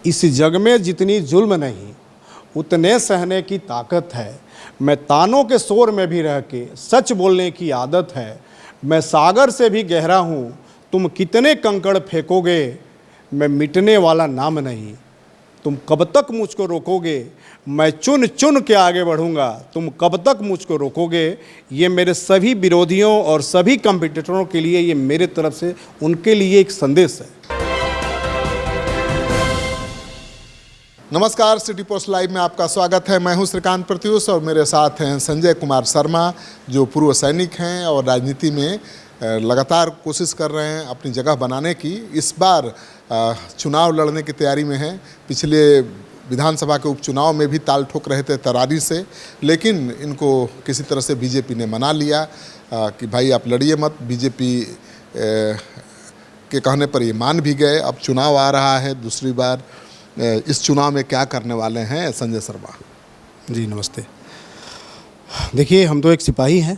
इस जग में जितनी जुल्म नहीं उतने सहने की ताकत है। मैं तानों के शोर में भी रह के सच बोलने की आदत है। मैं सागर से भी गहरा हूँ, तुम कितने कंकड़ फेंकोगे, मैं मिटने वाला नाम नहीं। तुम कब तक मुझको रोकोगे, मैं चुन चुन के आगे बढ़ूंगा, तुम कब तक मुझको रोकोगे। ये मेरे सभी विरोधियों और सभी कॉम्पिटिटरों के लिए, ये मेरे तरफ से उनके लिए एक संदेश है। नमस्कार, सिटी पोस्ट लाइव में आपका स्वागत है। मैं हूं श्रीकांत प्रत्युष और मेरे साथ हैं संजय कुमार शर्मा, जो पूर्व सैनिक हैं और राजनीति में लगातार कोशिश कर रहे हैं अपनी जगह बनाने की। इस बार चुनाव लड़ने की तैयारी में हैं। पिछले विधानसभा के उपचुनाव में भी ताल ठोक रहे थे तरारी से, लेकिन इनको किसी तरह से बीजेपी ने मना लिया कि भाई आप लड़िए मत। बीजेपी के कहने पर ये मान भी गए। अब चुनाव आ रहा है दूसरी बार। इस चुनाव में क्या करने वाले हैं संजय शर्मा? जी नमस्ते। देखिए, हम तो एक सिपाही हैं,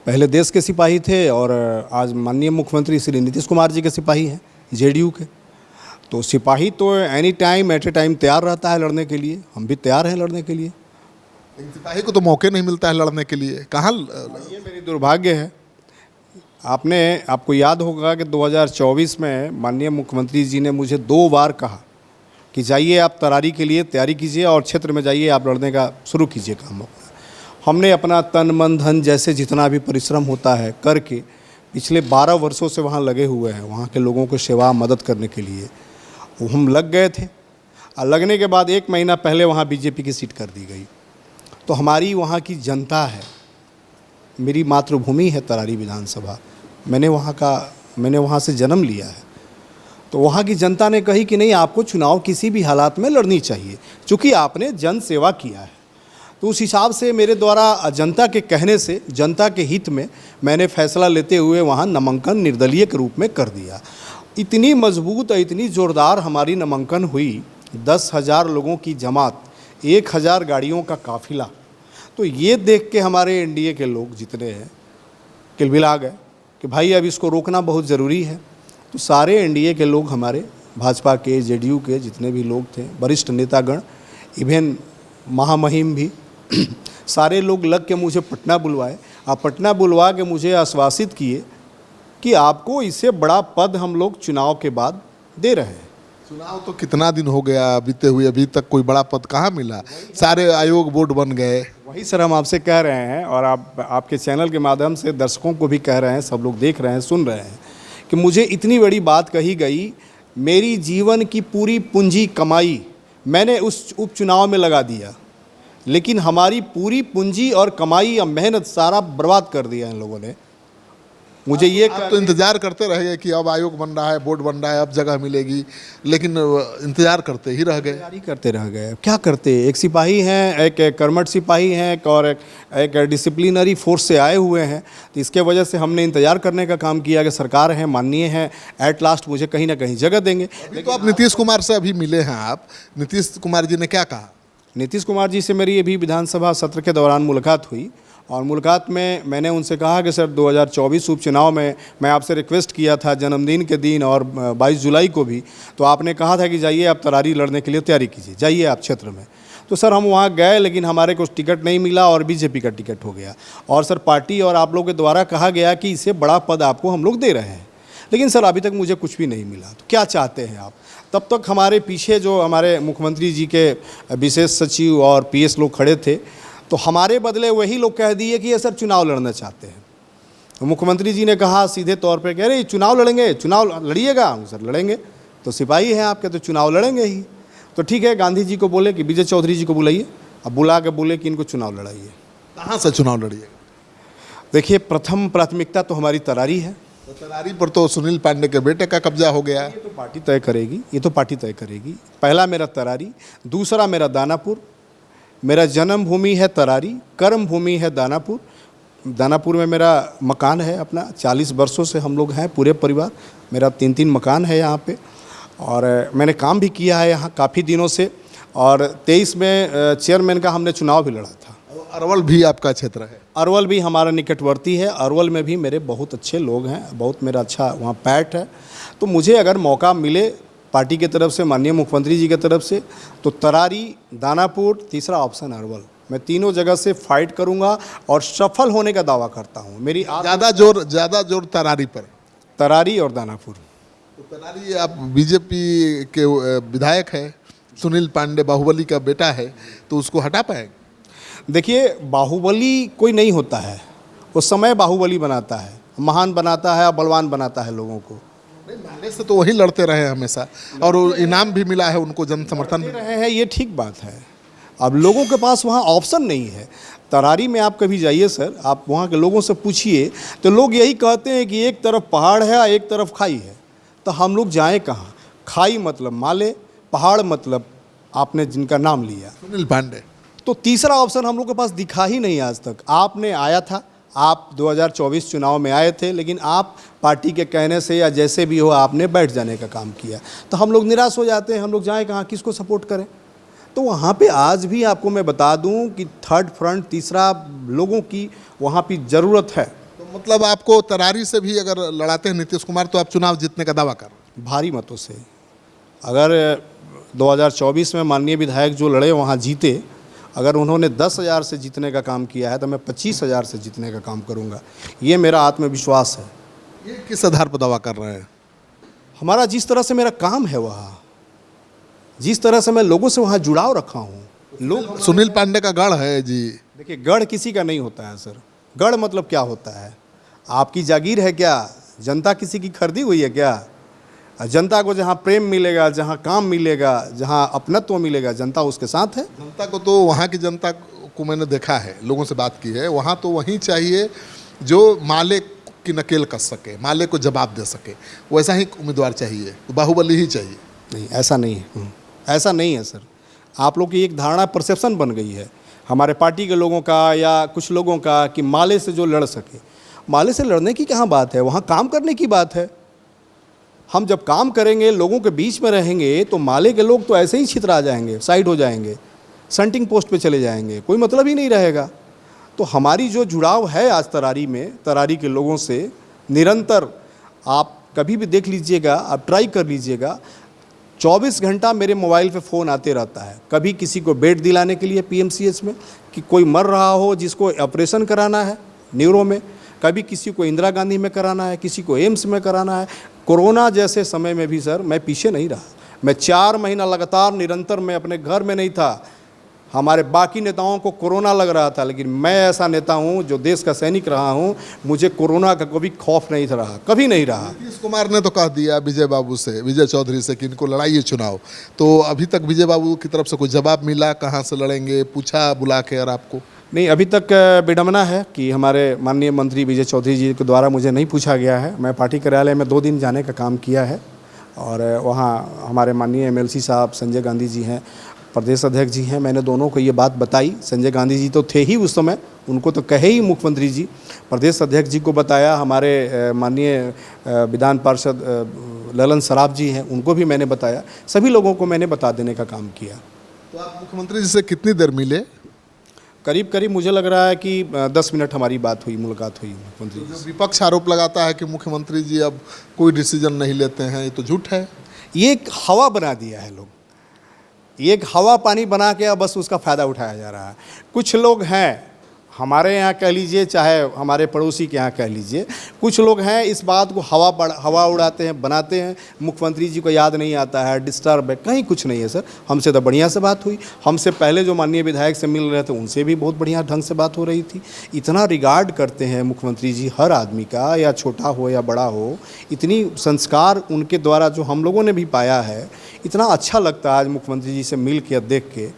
पहले देश के सिपाही थे और आज माननीय मुख्यमंत्री श्री नीतीश कुमार जी के सिपाही हैं, जेडीयू के। तो सिपाही तो any time at a time तैयार रहता है लड़ने के लिए। हम भी तैयार हैं लड़ने के लिए। सिपाही को तो मौके नहीं मिलता है लड़ने के लिए। कहाँ ये मेरी दुर्भाग्य है। आपको याद होगा कि 2024 में माननीय मुख्यमंत्री जी ने मुझे 2 बार कहा कि जाइए आप तरारी के लिए तैयारी कीजिए और क्षेत्र में जाइए, आप लड़ने का शुरू कीजिए काम अपना। हमने अपना तन मन धन जैसे जितना भी परिश्रम होता है करके पिछले 12 वर्षों से वहाँ लगे हुए हैं, वहाँ के लोगों को सेवा मदद करने के लिए वो हम लग गए थे। और लगने के बाद 1 महीना पहले वहाँ बीजेपी की सीट कर दी गई। तो हमारी वहाँ की जनता है, मेरी मातृभूमि है तरारी विधानसभा। मैंने वहाँ से जन्म लिया है। तो वहाँ की जनता ने कही कि नहीं, आपको चुनाव किसी भी हालात में लड़नी चाहिए, चूँकि आपने जन सेवा किया है। तो उस हिसाब से मेरे द्वारा जनता के कहने से, जनता के हित में मैंने फैसला लेते हुए वहाँ नामांकन निर्दलीय के रूप में कर दिया। इतनी मजबूत और इतनी ज़ोरदार हमारी नामांकन हुई, 10,000 लोगों की जमात, 1,000 गाड़ियों का काफिला। तो ये देख के हमारे एनडीए के लोग जितने हैं किलबिला गए कि भाई अब इसको रोकना बहुत ज़रूरी है। तो सारे एनडीए के लोग, हमारे भाजपा के, जेडीयू के जितने भी लोग थे, वरिष्ठ नेतागण, इवन महामहिम भी सारे लोग लग के मुझे पटना बुलवाए। आप पटना बुलवा के मुझे आश्वासित किए कि आपको इससे बड़ा पद हम लोग चुनाव के बाद दे रहे हैं। चुनाव तो कितना दिन हो गया बीते हुए, अभी तक कोई बड़ा पद कहाँ मिला? सारे आयोग बोर्ड बन गए। वही सर हम आपसे कह रहे हैं और आपके चैनल के माध्यम से दर्शकों को भी कह रहे हैं, सब लोग देख रहे हैं, सुन रहे हैं कि मुझे इतनी बड़ी बात कही गई। मेरी जीवन की पूरी पूंजी कमाई मैंने उस उपचुनाव में लगा दिया, लेकिन हमारी पूरी पूंजी और कमाई और मेहनत सारा बर्बाद कर दिया इन लोगों ने। मुझे ये आप तो इंतजार करते रह गए कि अब आयोग बन रहा है, बोर्ड बन रहा है, अब जगह मिलेगी, लेकिन इंतजार करते ही रह गए। तैयारी करते रह गए। क्या करते? एक सिपाही हैं, एक कर्मठ सिपाही हैं और एक डिसिप्लिनरी फोर्स से आए हुए हैं। तो इसके वजह से हमने इंतजार करने का काम किया कि सरकार है, माननीय है, एट लास्ट मुझे कहीं ना कहीं जगह देंगे। तो आप नीतीश कुमार से अभी मिले हैं, आप नीतीश कुमार जी ने क्या कहा? नीतीश कुमार जी से मेरी अभी विधानसभा सत्र के दौरान मुलाकात हुई और मुलाकात में मैंने उनसे कहा कि सर 2024 उपचुनाव में मैं आपसे रिक्वेस्ट किया था जन्मदिन के दिन और 22 जुलाई को भी, तो आपने कहा था कि जाइए आप तरारी लड़ने के लिए तैयारी कीजिए, जाइए आप क्षेत्र में। तो सर हम वहाँ गए, लेकिन हमारे को टिकट नहीं मिला और बीजेपी का टिकट हो गया। और सर पार्टी और आप लोगों के द्वारा कहा गया कि इससे बड़ा पद आपको हम लोग दे रहे हैं, लेकिन सर अभी तक मुझे कुछ भी नहीं मिला। तो क्या चाहते हैं आप? तब तक हमारे पीछे जो हमारे मुख्यमंत्री जी के विशेष सचिव और पीएस लोग खड़े थे, तो हमारे बदले वही लोग कह दिए कि ये सर चुनाव लड़ना चाहते हैं। तो मुख्यमंत्री जी ने कहा सीधे तौर पे, कह रहे चुनाव लड़ेंगे, चुनाव लड़िएगा। सर लड़ेंगे, तो सिपाही हैं आपके, तो चुनाव लड़ेंगे ही। तो ठीक है, गांधी जी को बोले कि विजय चौधरी जी को बुलाइए, अब बुला के बोले कि इनको चुनाव लड़ाइए। कहाँ से चुनाव लड़िएगा? देखिए, प्रथम प्राथमिकता तो हमारी तरारी है। तो तरारी पर तो सुनील पांडे के बेटे का कब्जा हो गया। ये तो पार्टी तय करेगी, ये तो पार्टी तय करेगी। पहला मेरा तरारी, दूसरा मेरा दानापुर। मेरा जन्म भूमि है तरारी, कर्म भूमि है दानापुर। दानापुर में मेरा मकान है अपना, 40 वर्षों से हम लोग हैं पूरे परिवार। मेरा 3 मकान है यहाँ पे और मैंने काम भी किया है यहाँ काफ़ी दिनों से। और 23 में चेयरमैन का हमने चुनाव भी लड़ा था। अरवल भी आपका क्षेत्र है? अरवल भी हमारा निकटवर्ती है। अरवल में भी मेरे बहुत अच्छे लोग हैं, बहुत मेरा अच्छा वहाँ पैठ है। तो मुझे अगर मौका मिले पार्टी की तरफ से, माननीय मुख्यमंत्री जी की तरफ से, तो तरारी, दानापुर, तीसरा ऑप्शन अरवल, मैं तीनों जगह से फाइट करूंगा और सफल होने का दावा करता हूं। मेरी ज़्यादा जोर तरारी पर। तरारी और दानापुर। तो तरारी, आप बीजेपी के विधायक है, सुनील पांडे बाहुबली का बेटा है, तो उसको हटा पाएंगे? देखिए, बाहुबली कोई नहीं होता है, वो समय बाहुबली बनाता है, महान बनाता है, बलवान बनाता है लोगों को। नहीं, मानने से तो वही लड़ते रहे हैं हमेशा, और वो इनाम भी मिला है उनको, जन समर्थन भी। रहे हैं, ये ठीक बात है। अब लोगों के पास वहाँ ऑप्शन नहीं है। तरारी में आप कभी जाइए सर, आप वहाँ के लोगों से पूछिए तो लोग यही कहते हैं कि एक तरफ पहाड़ है, एक तरफ खाई है, तो हम लोग जाएं कहाँ? खाई मतलब माले, पहाड़ मतलब आपने जिनका नाम लिया सुनील पांडे, तो तीसरा ऑप्शन हम लोग के पास दिखा ही नहीं आज तक। आपने आया था, आप 2024 चुनाव में आए थे, लेकिन आप पार्टी के कहने से या जैसे भी हो आपने बैठ जाने का काम किया, तो हम लोग निराश हो जाते हैं। हम लोग जाएं कहाँ, किसको सपोर्ट करें? तो वहाँ पे आज भी आपको मैं बता दूं कि थर्ड फ्रंट, तीसरा लोगों की वहाँ पे ज़रूरत है। तो मतलब आपको तरारी से भी अगर लड़ाते हैं नीतीश कुमार, तो आप चुनाव जीतने का दावा कर रहे हैं? भारी मतों से। अगर 2024 में माननीय विधायक जो लड़े वहाँ जीते, अगर उन्होंने 10,000 से जीतने का काम किया है तो मैं 25,000 से जीतने का काम करूँगा। ये मेरा आत्मविश्वास है। ये किस आधार पर दावा कर रहे हैं? हमारा जिस तरह से मेरा काम है वहाँ, जिस तरह से मैं लोगों से वहाँ जुड़ाव रखा हूँ, लोग। सुनील पांडे का गढ़ है जी। देखिए, गढ़ किसी का नहीं होता है सर। गढ़ मतलब क्या होता है? आपकी जागीर है क्या? जनता किसी की खरीदी हुई है क्या? जनता को जहाँ प्रेम मिलेगा, जहाँ काम मिलेगा, जहाँ अपनत्व मिलेगा, जनता उसके साथ है। जनता को तो, वहाँ की जनता को मैंने देखा है, लोगों से बात की है, वहाँ तो वही चाहिए जो माले की नकेल कस सके, माले को जवाब दे सके, वैसा ही उम्मीदवार चाहिए। तो बाहुबली ही चाहिए? नहीं, ऐसा नहीं है। ऐसा नहीं है सर। आप लोग की एक धारणा, परसेप्शन बन गई है हमारे पार्टी के लोगों का या कुछ लोगों का कि माले से जो लड़ सके। माले से लड़ने की कहाँ बात है, वहाँ काम करने की बात है। हम जब काम करेंगे, लोगों के बीच में रहेंगे, तो माले के लोग तो ऐसे ही छितरा जाएंगे, साइड हो जाएंगे, संटिंग पोस्ट पे चले जाएंगे, कोई मतलब ही नहीं रहेगा। तो हमारी जो जुड़ाव है आज तरारी में, तरारी के लोगों से निरंतर, आप कभी भी देख लीजिएगा, आप ट्राई कर लीजिएगा, 24 घंटा मेरे मोबाइल पे फ़ोन आते रहता है। कभी किसी को बेड दिलाने के लिए पीएमसीएच में, कि कोई मर रहा हो जिसको ऑपरेशन कराना है न्यूरो में, कभी किसी को इंदिरा गांधी में कराना है, किसी को एम्स में कराना है। कोरोना जैसे समय में भी सर मैं पीछे नहीं रहा। मैं 4 महीना लगातार निरंतर मैं अपने घर में नहीं था। हमारे बाकी नेताओं को कोरोना लग रहा था, लेकिन मैं ऐसा नेता हूं जो देश का सैनिक रहा हूं, मुझे कोरोना का कभी खौफ नहीं रहा, कभी नहीं रहा। नीतीश कुमार ने तो कह दिया विजय बाबू से, विजय चौधरी से, कि इनको लड़ाइए चुनाव। तो अभी तक विजय बाबू की तरफ से कोई जवाब मिला? कहाँ से लड़ेंगे, पूछा बुला के? और आपको नहीं, अभी तक विडम्बना है कि हमारे माननीय मंत्री विजय चौधरी जी के द्वारा मुझे नहीं पूछा गया है। मैं पार्टी कार्यालय में 2 दिन जाने का काम किया है, और वहाँ हमारे माननीय एमएलसी साहब संजय गांधी जी हैं, प्रदेश अध्यक्ष जी हैं, मैंने दोनों को ये बात बताई। संजय गांधी जी तो थे ही उस समय, उनको तो कहे ही मुख्यमंत्री जी। प्रदेश अध्यक्ष जी को बताया, हमारे माननीय विधान पार्षद ललन सराफ जी हैं, उनको भी मैंने बताया। सभी लोगों को मैंने बता देने का काम किया। तो आप मुख्यमंत्री जी से कितनी देर मिले? करीब करीब मुझे लग रहा है कि 10 मिनट हमारी बात हुई, मुलाकात हुई मुख्यमंत्री जी जो से। विपक्ष आरोप लगाता है कि मुख्यमंत्री जी अब कोई डिसीजन नहीं लेते हैं, ये तो झूठ है। ये एक हवा बना दिया है लोग, ये एक हवा पानी बना के अब बस उसका फ़ायदा उठाया जा रहा है। कुछ लोग हैं, हमारे यहाँ कह लीजिए, चाहे हमारे पड़ोसी के यहाँ कह लीजिए, कुछ लोग हैं इस बात को हवा उड़ाते हैं, बनाते हैं। मुख्यमंत्री जी को याद नहीं आता है, डिस्टर्ब है, कहीं कुछ नहीं है सर। हमसे तो बढ़िया से बात हुई। हमसे पहले जो माननीय विधायक से मिल रहे थे, उनसे भी बहुत बढ़िया ढंग से बात हो रही थी। इतना रिगार्ड करते हैं मुख्यमंत्री जी हर आदमी का, या छोटा हो या बड़ा हो। इतनी संस्कार उनके द्वारा जो हम लोगों ने भी पाया है, इतना अच्छा लगता है आज मुख्यमंत्री जी से मिल के, देख के।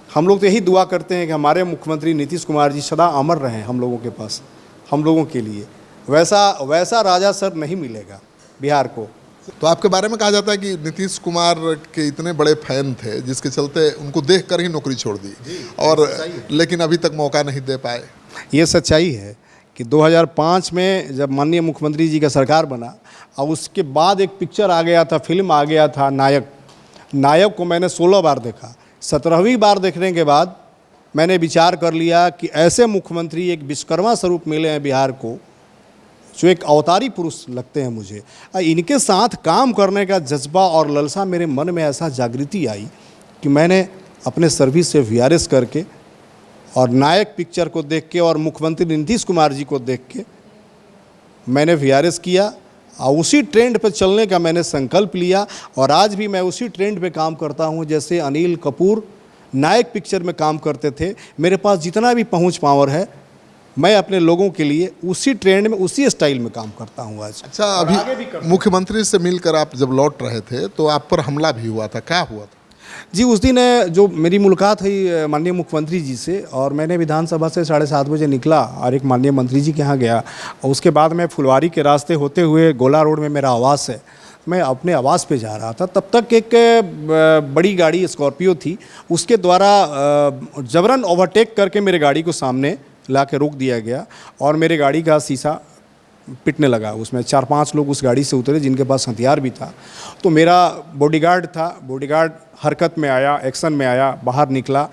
हम लोग तो यही दुआ करते हैं कि हमारे मुख्यमंत्री नीतीश कुमार जी सदा अमर रहें हम लोगों के पास, हम लोगों के लिए। वैसा राजा सर नहीं मिलेगा बिहार को। तो आपके बारे में कहा जाता है कि नीतीश कुमार के इतने बड़े फैन थे, जिसके चलते उनको देखकर ही नौकरी छोड़ दी, और लेकिन अभी तक मौका नहीं दे पाए। ये सच्चाई है कि 2005 में जब माननीय मुख्यमंत्री जी का सरकार बना, और उसके बाद एक पिक्चर आ गया था, फिल्म आ गया था नायक को मैंने 16 बार देखा। 17वीं बार देखने के बाद मैंने विचार कर लिया कि ऐसे मुख्यमंत्री एक विश्वकर्मा स्वरूप मिले हैं बिहार को, जो एक अवतारी पुरुष लगते हैं मुझे। इनके साथ काम करने का जज्बा और ललसा मेरे मन में ऐसा जागृति आई कि मैंने अपने सर्विस से वीआरएस करके और नायक पिक्चर को देख के और मुख्यमंत्री नीतीश कुमार जी को देख के मैंने वीआरएस किया और उसी ट्रेंड पे चलने का मैंने संकल्प लिया। और आज भी मैं उसी ट्रेंड पे काम करता हूँ जैसे अनिल कपूर नायक पिक्चर में काम करते थे। मेरे पास जितना भी पहुँच पावर है मैं अपने लोगों के लिए उसी ट्रेंड में उसी स्टाइल में काम करता हूँ आज। अच्छा, अभी मुख्यमंत्री से मिलकर आप जब लौट रहे थे तो आप पर हमला भी हुआ था, क्या हुआ था? जी, उस दिन जो मेरी मुलाकात हुई माननीय मुख्यमंत्री जी से और मैंने विधानसभा से 7:30 बजे निकला और एक माननीय मंत्री जी के यहाँ गया और उसके बाद मैं फुलवारी के रास्ते होते हुए गोला रोड में मेरा आवास है, मैं अपने आवास पे जा रहा था। तब तक एक बड़ी गाड़ी स्कॉर्पियो थी, उसके द्वारा जबरन ओवरटेक करके मेरे गाड़ी को सामने ला के रोक दिया गया और मेरे गाड़ी का शीशा पिटने लगा। उसमें 4-5 लोग उस गाड़ी से उतरे जिनके पास हथियार भी था। तो मेरा बॉडीगार्ड था, बॉडीगार्ड हरकत में आया, एक्शन में आया, बाहर निकला।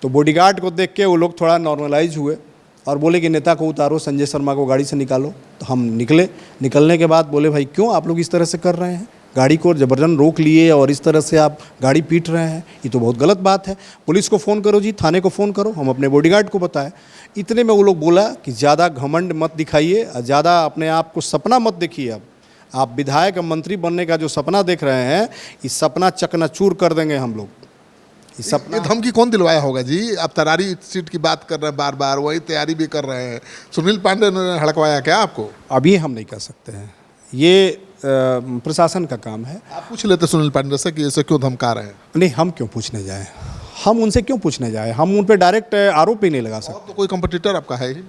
तो बॉडीगार्ड को देख के वो लोग थोड़ा नॉर्मलाइज हुए और बोले कि नेता को उतारो, संजय शर्मा को गाड़ी से निकालो। तो हम निकले। निकलने के बाद बोले भाई क्यों आप लोग इस तरह से कर रहे हैं, गाड़ी को जबरदन रोक लिए और इस तरह से आप गाड़ी पीट रहे हैं, ये तो बहुत गलत बात है। पुलिस को फ़ोन करो जी, थाने को फ़ोन करो। हम अपने बॉडीगार्ड को बताए। इतने में वो लोग बोला कि ज़्यादा घमंड मत दिखाइए, ज़्यादा अपने आप को सपना मत देखिए। अब आप विधायक और मंत्री बनने का जो सपना देख रहे हैं, इस सपना चकनाचूर कर देंगे हम लोग। इस सपना ये धमकी कौन दिलवाया होगा जी? आप तरारी सीट की बात कर रहे हैं, बार बार वही तैयारी भी कर रहे हैं। सुनील पांडे ने हड़कवाया क्या आपको? अभी हम नहीं कर सकते हैं, ये प्रशासन का काम है। आप पूछ लेते सुनील पांडे से कि ऐसे क्यों धमका रहे हैं? नहीं, हम क्यों पूछने जाएं, हम उनसे क्यों पूछने जाएं, हम उन पर डायरेक्ट आरोप ही नहीं लगा सकते। तो कोई कंपटीटर आपका है ही?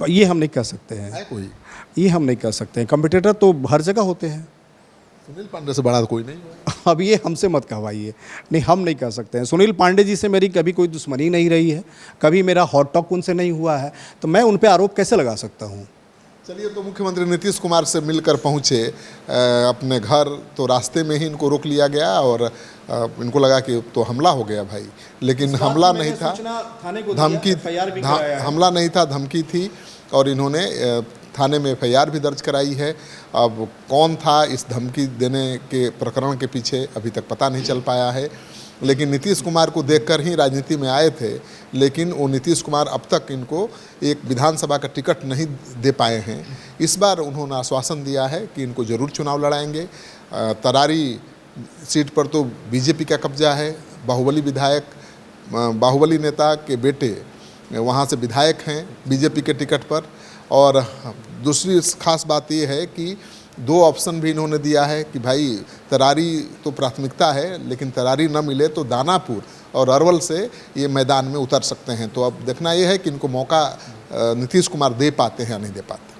ये हम नहीं कर सकते हैं, है कोई? ये हम नहीं कर सकते हैं। कंपटीटर तो हर जगह होते हैं, सुनील पांडे से बड़ा कोई नहीं है। अब ये हमसे मत कहवाइए। नहीं, हम नहीं कर सकते हैं। सुनील पांडे जी से मेरी कभी कोई दुश्मनी नहीं रही है, कभी मेरा हॉट टॉक उनसे नहीं हुआ है, तो मैं उन पर आरोप कैसे लगा सकता हूँ। चलिए, तो मुख्यमंत्री नीतीश कुमार से मिलकर पहुंचे अपने घर, तो रास्ते में ही इनको रोक लिया गया और इनको लगा कि तो हमला हो गया भाई, लेकिन हमला नहीं था, धमकी, हमला नहीं था, धमकी थी। और इन्होंने थाने में एफआईआर भी दर्ज कराई है। अब कौन था इस धमकी देने के प्रकरण के पीछे अभी तक पता नहीं चल पाया है, लेकिन नीतीश कुमार को देखकर ही राजनीति में आए थे। लेकिन वो नीतीश कुमार अब तक इनको एक विधानसभा का टिकट नहीं दे पाए हैं। इस बार उन्होंने आश्वासन दिया है कि इनको ज़रूर चुनाव लड़ाएंगे। तरारी सीट पर तो बीजेपी का कब्जा है। बाहुबली विधायक, बाहुबली नेता के बेटे वहाँ से विधायक हैं बीजेपी के टिकट पर। और दूसरी खास बात ये है कि 2 ऑप्शन भी इन्होंने दिया है कि भाई तरारी तो प्राथमिकता है, लेकिन तरारी न मिले तो दानापुर और अरवल से ये मैदान में उतर सकते हैं। तो अब देखना ये है कि इनको मौका नीतीश कुमार दे पाते हैं या नहीं दे पाते।